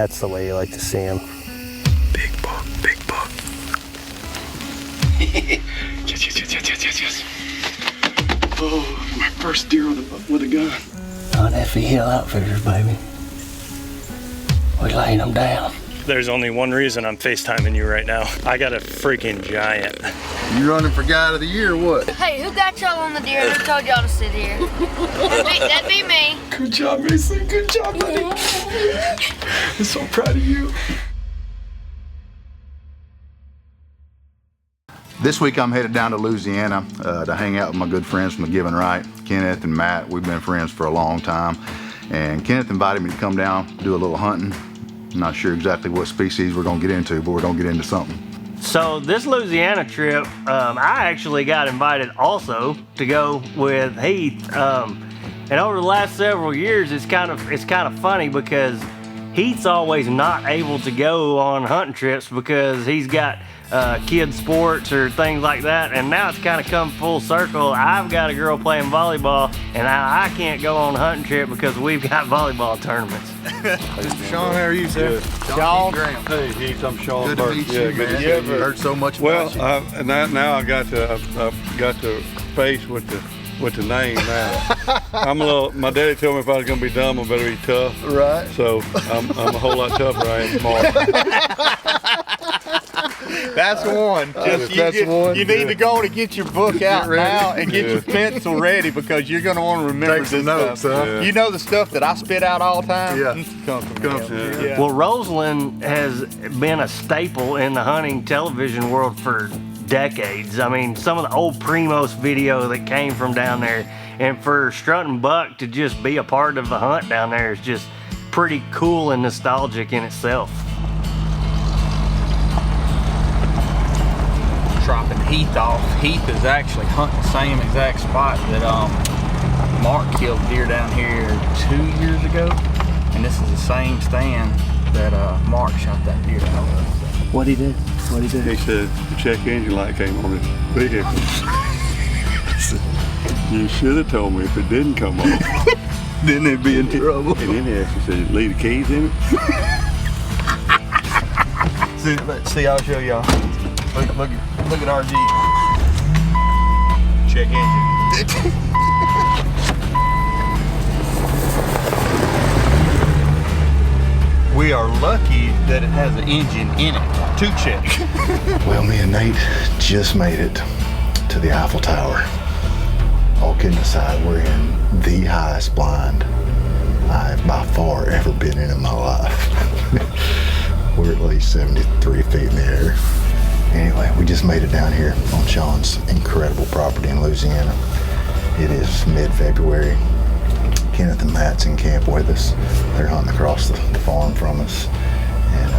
That's the way you like to see him. Big buck, big buck. Yes. Oh, my first deer with a gun. On Effie Hill Outfitters, baby. We laying them down. There's only one reason I'm FaceTiming you right now. I got a freaking giant. You running for guy of the year or what? Hey, who got y'all on the deer? Who told y'all to sit here? That'd be me. Good job, Mason. Good job, buddy. I'm so proud of you. This week I'm headed down to Louisiana to hang out with my good friends from the Give and Right, Kenneth and Matt. We've been friends for a long time. And Kenneth invited me to come down, do a little hunting. I'm not sure exactly what species we're gonna get into, but we're gonna get into something. So this Louisiana trip, I actually got invited also to go with Heath. And over the last several years, it's kind of funny because Heath's always not able to go on hunting trips because he's got kid sports or things like that, and now it's kind of come full circle. I've got a girl playing volleyball, and now I can't go on a hunting trip because we've got volleyball tournaments. Sean, how are you, sir? Sean? Hey, Heath, I'm Sean Good to Burke. meet Yeah, you, good to man. see you. Heard so much Well, about you. and now I got to face with the name now. My daddy told me if I was gonna be dumb, I better be tough. Right. So I'm a whole lot tougher I am tomorrow. That's one. You need to go to get your book out now and get your pencil ready because you're going to want to remember Take some this notes, stuff. huh? Yeah. You know the stuff that I spit out all the time? Yeah. Comes from him. Yeah. Well, Roseland has been a staple in the hunting television world for decades. I mean, some of the old Primos video that came from down there, and for Strutting Buck to just be a part of the hunt down there is just pretty cool and nostalgic in itself. Dropping Heath off. Heath is actually hunting the same exact spot that Mark killed deer down here 2 years ago, and this is the same stand that Mark shot that deer out of. What'd he do? He said the check engine light came on his vehicle. I said, you should have told me if it didn't come on. Then they'd be in trouble. And then he actually said, leave the keys in it. See, I'll show y'all. Look at our Jeep. Check engine. We are lucky that it has an engine in it to check. Well, me and Nate just made it to the Eiffel Tower. All kidding aside, we're in the highest blind I've by far ever been in my life. We're at least 73 feet in the air. Anyway, we just made it down here on Sean's incredible property in Louisiana. It is mid-February. Kenneth and Matt's in camp with us. They're hunting across the farm from us. And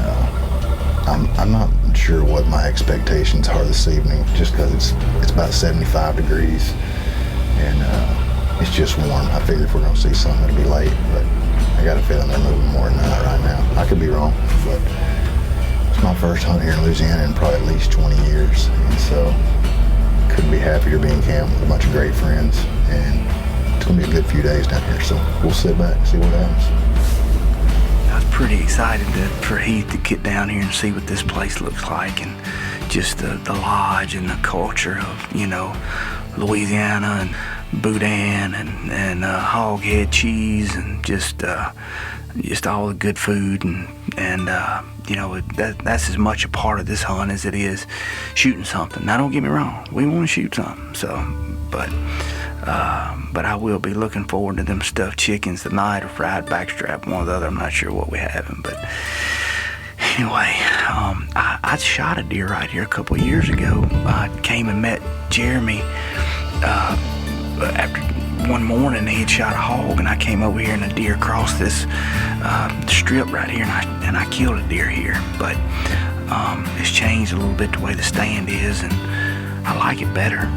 I'm not sure what my expectations are this evening, just because it's about 75 degrees. And it's just warm. I figure if we're gonna see something, it'll be late, but I got a feeling they're moving more than that right now. I could be wrong, but it's my first hunt here in Louisiana in probably at least 20 years. And so couldn't be happier to be in camp with a bunch of great friends. And it's gonna be a good few days down here, so we'll sit back and see what happens. I was pretty excited for Heath to get down here and see what this place looks like, and just the lodge and the culture of, Louisiana and boudin and hog head cheese and just all the good food and that's as much a part of this hunt as it is shooting something. Now, don't get me wrong, we want to shoot something, but I will be looking forward to them stuffed chickens tonight or fried backstrap, one or the other. I'm not sure what we having, but anyway, I shot a deer right here a couple of years ago. I came and met Jeremy after one morning. He had shot a hog, and I came over here and a deer crossed this strip right here, and I killed a deer here. But it's changed a little bit the way the stand is, and I like it better.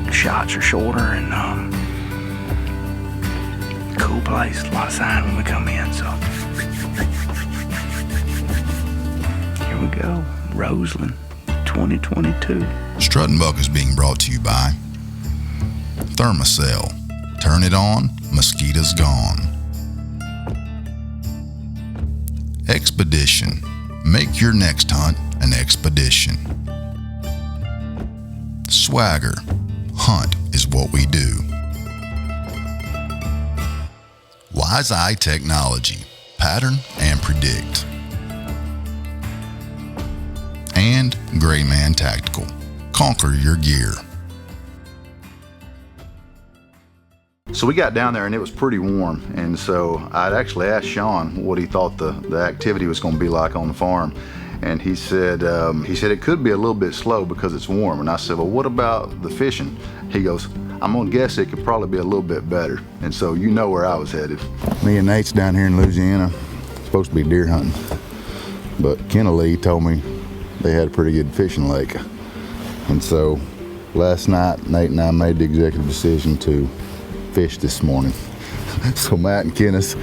The shots are shorter and cool place. A lot of sign when we come in, so here we go. Roseland 2022. Strutting Buck is being brought to you by Thermacell. Turn it on, mosquitoes gone. Expedition. Make your next hunt an expedition. Swagger. Hunt is what we do. Wise Eye Technology. Pattern and predict. And Gray Man Tactical. Conquer your gear. So we got down there and it was pretty warm, and so I'd actually asked Sean what he thought the activity was going to be like on the farm, and he said it could be a little bit slow because it's warm. And I said, well, what about the fishing? He goes, I'm gonna guess it could probably be a little bit better. And so you know where I was headed. Me and Nate's down here in Louisiana, supposed to be deer hunting, but Kenneth told me they had a pretty good fishing lake. And so last night Nate and I made the executive decision to fish this morning. So Matt and Kenneth,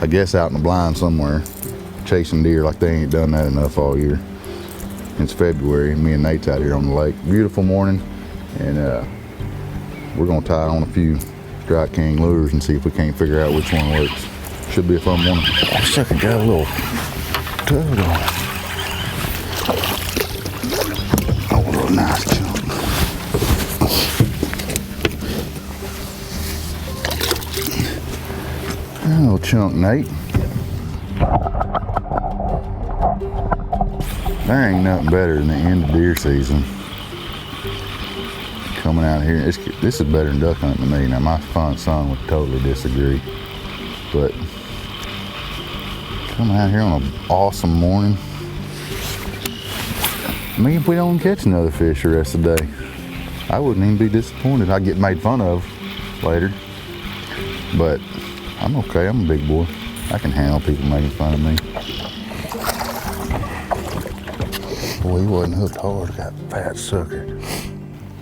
I guess out in the blind somewhere, chasing deer like they ain't done that enough all year. It's February, me and Nate's out here on the lake. Beautiful morning, and we're gonna tie on a few Strike King lures and see if we can't figure out which one works. Should be a fun morning. That sucker got a little tug on it. Oh, a little nice chunk. A little chunk, Nate. There ain't nothing better than the end of deer season. Coming out here, this is better than duck hunting to me. Now my son would totally disagree, but coming out here on an awesome morning. Maybe if we don't catch another fish the rest of the day, I wouldn't even be disappointed. I'd get made fun of later, but I'm okay. I'm a big boy. I can handle people making fun of me. Boy, he wasn't hooked hard, that fat sucker.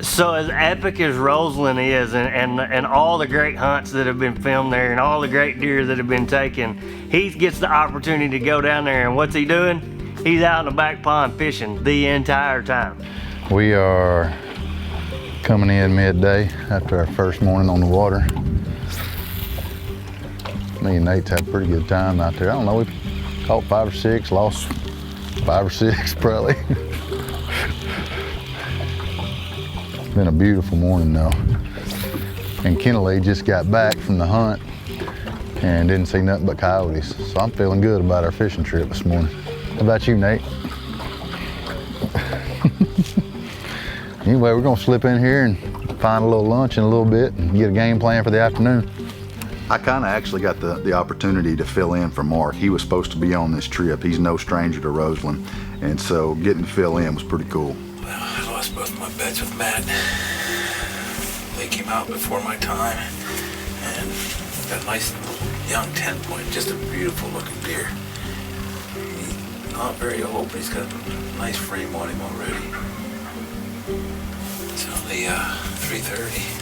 So as epic as Roseland is, and all the great hunts that have been filmed there, and all the great deer that have been taken, Heath gets the opportunity to go down there, and what's he doing? He's out in the back pond fishing the entire time. We are coming in midday after our first morning on the water. Me and Nate's had a pretty good time out there. I don't know, we caught 5 or 6, lost 5 or 6 probably. It's been a beautiful morning though. And Kenneth just got back from the hunt and didn't see nothing but coyotes. So I'm feeling good about our fishing trip this morning. How about you, Nate? Anyway, we're gonna slip in here and find a little lunch in a little bit and get a game plan for the afternoon. I kind of actually got the opportunity to fill in for Mark. He was supposed to be on this trip. He's no stranger to Roseland, and so getting to fill in was pretty cool. Well, I lost both my bets with Matt. They came out before my time, and got a nice young 10-point, just a beautiful looking deer. He's not very old, but he's got a nice frame on him already. It's only 3:30.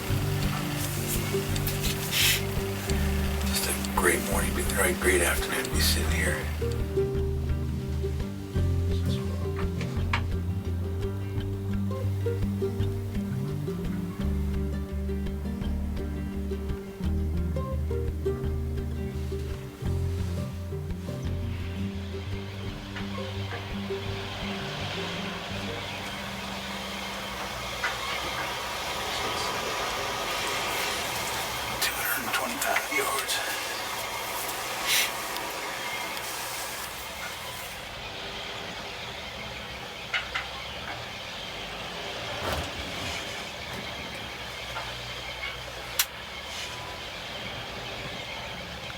Great morning, great afternoon to be sitting here.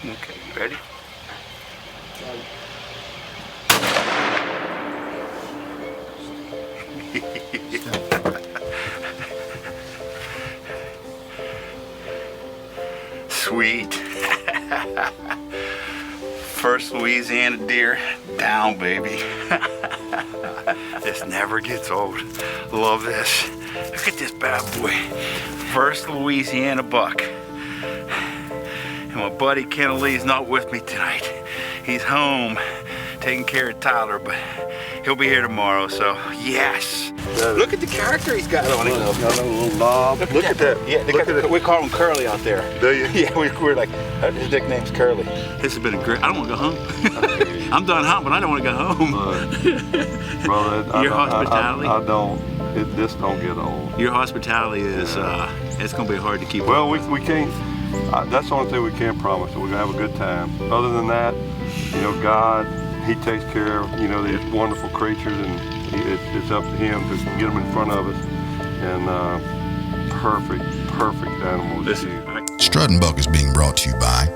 Okay, you ready? Sweet. First Louisiana deer down, baby. This never gets old. Love this. Look at this bad boy. First Louisiana buck. And my buddy Kenneth Lee's not with me tonight. He's home taking care of Tyler, but he'll be here tomorrow, so yes. Look at the character he's got on him. Got a little knob. Look at that. Yeah, we call him Curly out there. Do you? Yeah, we're like, his nickname's Curly. This has been a great. I don't want to go home. I'm done hunting, but I don't want to go home. Brother, Your hospitality. I don't. This don't get old. Your hospitality is. It's gonna be hard to keep. Well, we can't. That's the only thing we can't promise. We're gonna have a good time. Other than that, God, He takes care of these wonderful creatures, and it's up to Him to get them in front of us. And perfect animals. Strut and Buck is being brought to you by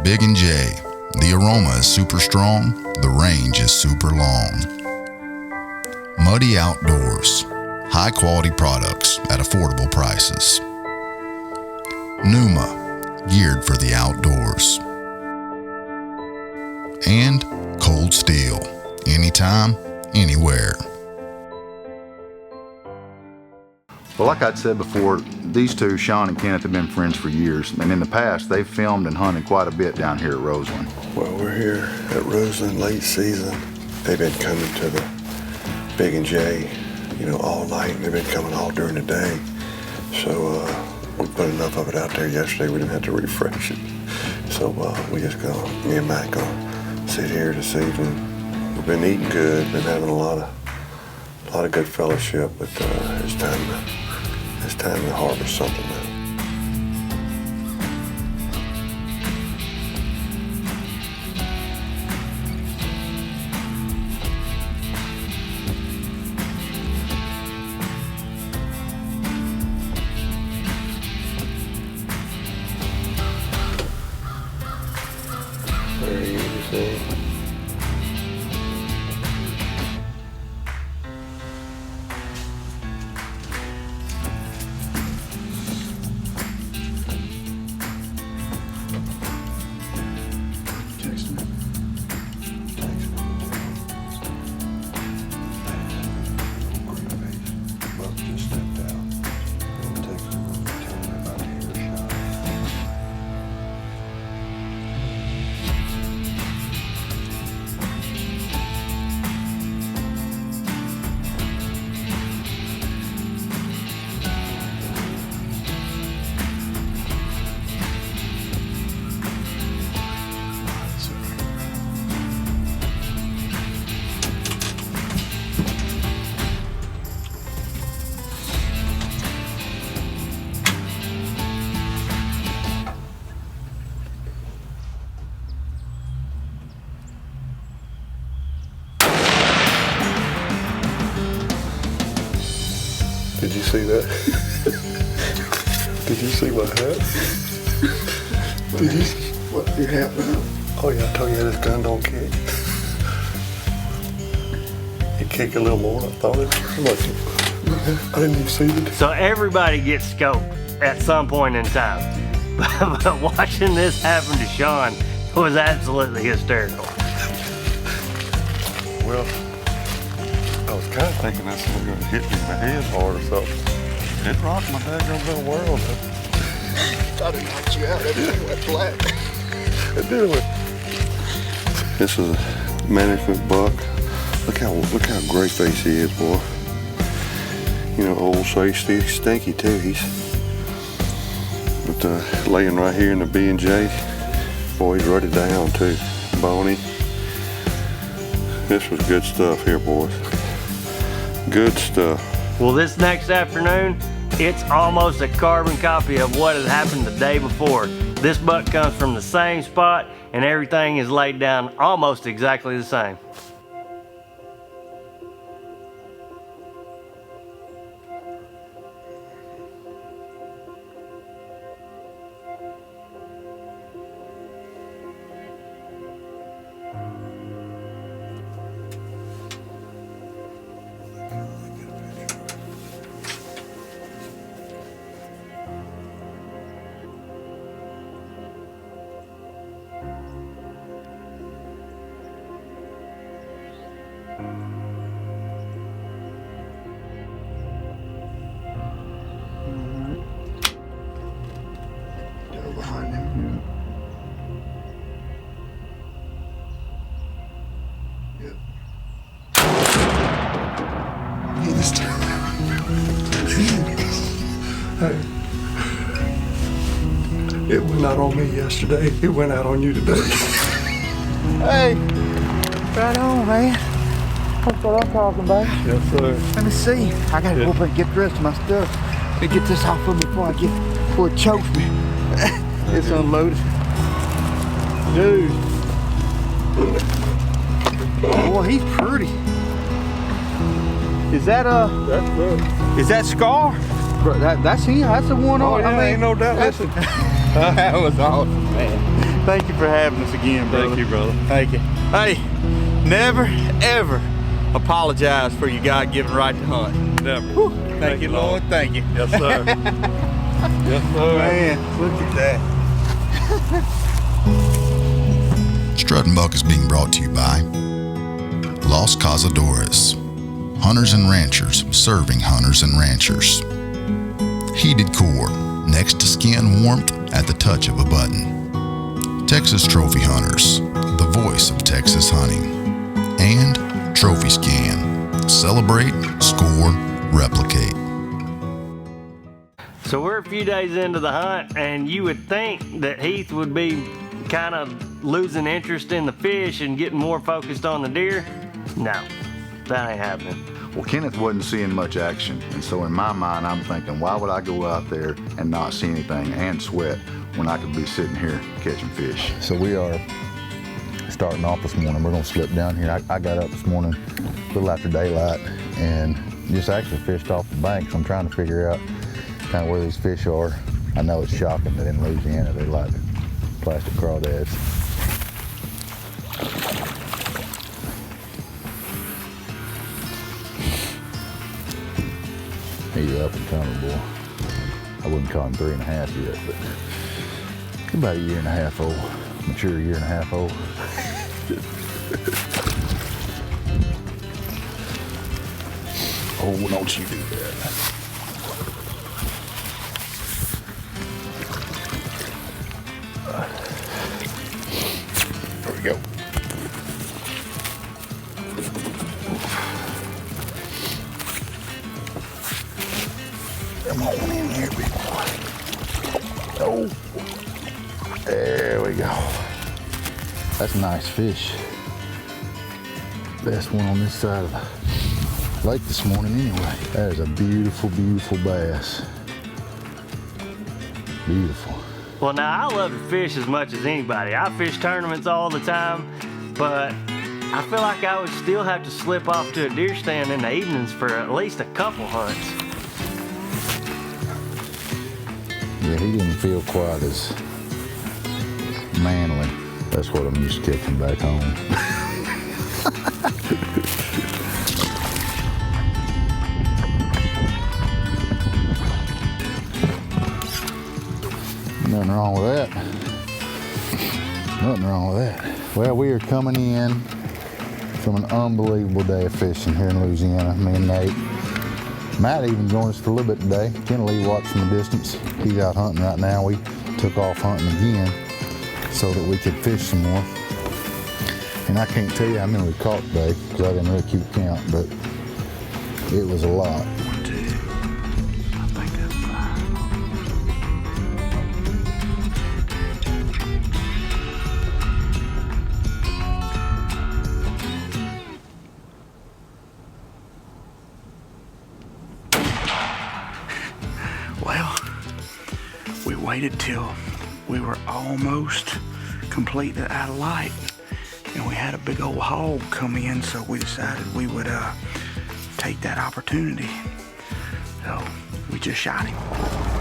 Big and J. The aroma is super strong. The range is super long. Muddy Outdoors. High quality products at affordable prices. Numa. Geared for the outdoors. And Cold Steel. Anytime, anywhere. Well, like I'd said before, these two, Sean and Kenneth, have been friends for years, and in the past, they've filmed and hunted quite a bit down here at Roseland. Well, we're here at Roseland late season. They've been coming to the Big and J, all night. They've been coming all during the day. So we put enough of it out there yesterday, we didn't have to refresh it. So me and Matt gonna sit here this evening. We've been eating good, been having a lot of good fellowship, but it's time to harvest something now. Very easy. Did you see that? Did you see my hat? Did you see what your hat went up? Oh yeah, I told you this gun don't kick. It kicked a little more than I thought it was. I didn't even see it. So everybody gets scoped at some point in time. But watching this happen to Sean was absolutely hysterical. Well, I was kind of thinking that's going to hit me in the head hard or something. It rocked my daggone little world. I didn't knock you out. Everything went flat. It did. This is a management buck. Look how gray face he is, boy. Old, so he's stinky too. But laying right here in the B&J, boy, he's rutted down too, bony. This was good stuff here, boys. Good stuff. Well, this next afternoon, it's almost a carbon copy of what had happened the day before. This buck comes from the same spot, and everything is laid down almost exactly the same. Hey. It went out on me yesterday. It went out on you today. Hey, right on, man. That's what I'm talking about. Yes, sir. Let me see. I gotta go up and get the rest of my stuff. Let me get this off of me before it chokes me. It's unloaded. Dude. Boy, he's pretty. Is that is that Scar? Bro, that's him. That's the one. Oh, yeah, I mean, ain't no doubt. Listen. That was awesome, man. Thank you for having us again, brother. Thank you, brother. Thank you. Hey, never ever apologize for your God-given right to hunt. Never. Whew. Thank you, Lord. Thank you. Yes, sir. Yes, sir. Man, look at that. Strut and Buck is being brought to you by Los Cazadores, hunters and ranchers serving hunters and ranchers. Heated Core, next to skin warmth at the touch of a button. Texas Trophy Hunters, the voice of Texas hunting. And Trophy Scan, celebrate, score, replicate. So we're a few days into the hunt, and you would think that Heath would be kind of losing interest in the fish and getting more focused on the deer. No, that ain't happening. Well, Kenneth wasn't seeing much action, and so in my mind, I'm thinking, why would I go out there and not see anything and sweat when I could be sitting here catching fish? So we are starting off this morning. We're gonna slip down here. I got up this morning a little after daylight and just actually fished off the bank. So I'm trying to figure out kind of where these fish are. I know it's shocking that in Louisiana they like plastic crawdads. He's up and coming, boy. I wouldn't call him 3.5 yet, but about a 1.5 old, mature 1.5 old. Oh, don't you do that. There we go. Come on in here, big boy. Oh, there we go. That's a nice fish. Best one on this side of the lake this morning anyway. That is a beautiful, beautiful bass. Beautiful. Well, now I love to fish as much as anybody. I fish tournaments all the time, but I feel like I would still have to slip off to a deer stand in the evenings for at least a couple hunts. Yeah, he didn't feel quite as manly. That's what I'm used to catching back home. Nothing wrong with that. Nothing wrong with that. Well, we are coming in from an unbelievable day of fishing here in Louisiana, me and Nate. Matt even joined us for a little bit today. Kenneth Lee watched from a distance. He's out hunting right now. We took off hunting again so that we could fish some more. And I can't tell you how many we caught today because I didn't really keep count, but it was a lot. Well, we waited till we were almost completely out of light, and we had a big old hog come in, so we decided we would take that opportunity. So we just shot him.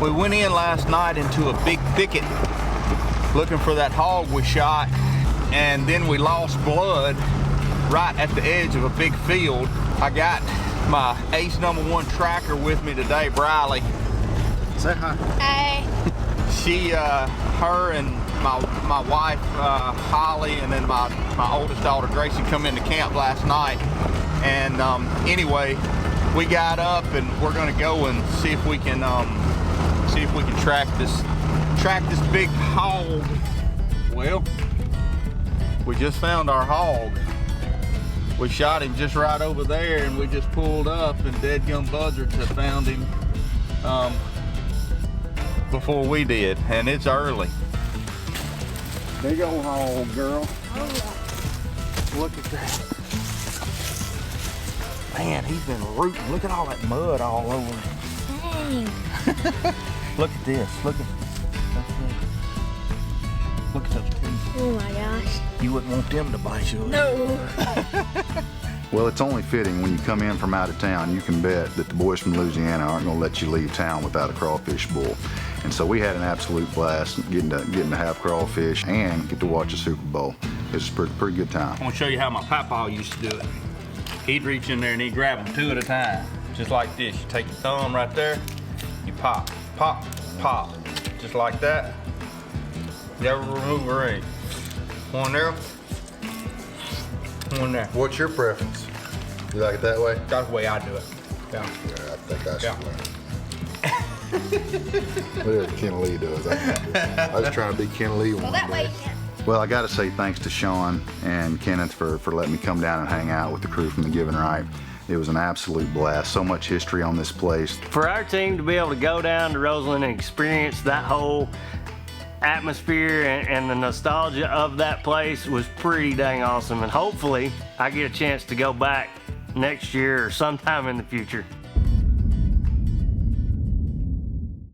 We went in last night into a big thicket looking for that hog we shot, and then we lost blood right at the edge of a big field. I got my ace #1 tracker with me today, Briley. Say hi. Hey. She, her and my wife, Holly, and then my oldest daughter, Gracie, come into camp last night. And anyway, we got up and we're gonna go and see if we can track this big hog. Well, we just found our hog. We shot him just right over there, and we just pulled up, and deadgum buzzards have found him. before we did, and it's early. Big old hole, girl. Look at that. Man, he's been rooting. Look at all that mud all over him. Dang. Look at this. Look at those teeth. Oh my gosh. You wouldn't want them to bite you. No. Well, it's only fitting when you come in from out of town, you can bet that the boys from Louisiana aren't going to let you leave town without a crawfish boil. And so we had an absolute blast getting to have crawfish and get to watch a Super Bowl. It was a pretty good time. I'm gonna show you how my papa used to do it. He'd reach in there and he'd grab them 2 at a time, just like this. You take your thumb right there, you pop, pop, pop, just like that. Never remove a ring. One there, one there. What's your preference? You like it that way? That's the way I do it. Yeah. Yeah, I think I should learn. Yeah. Whatever Ken Lee does, I was trying to be Ken Lee one day. Well, I got to say thanks to Sean and Kenneth for letting me come down and hang out with the crew from the Give and Right. It was an absolute blast. So much history on this place. For our team to be able to go down to Roseland and experience that whole atmosphere and the nostalgia of that place was pretty dang awesome. And hopefully I get a chance to go back next year or sometime in the future.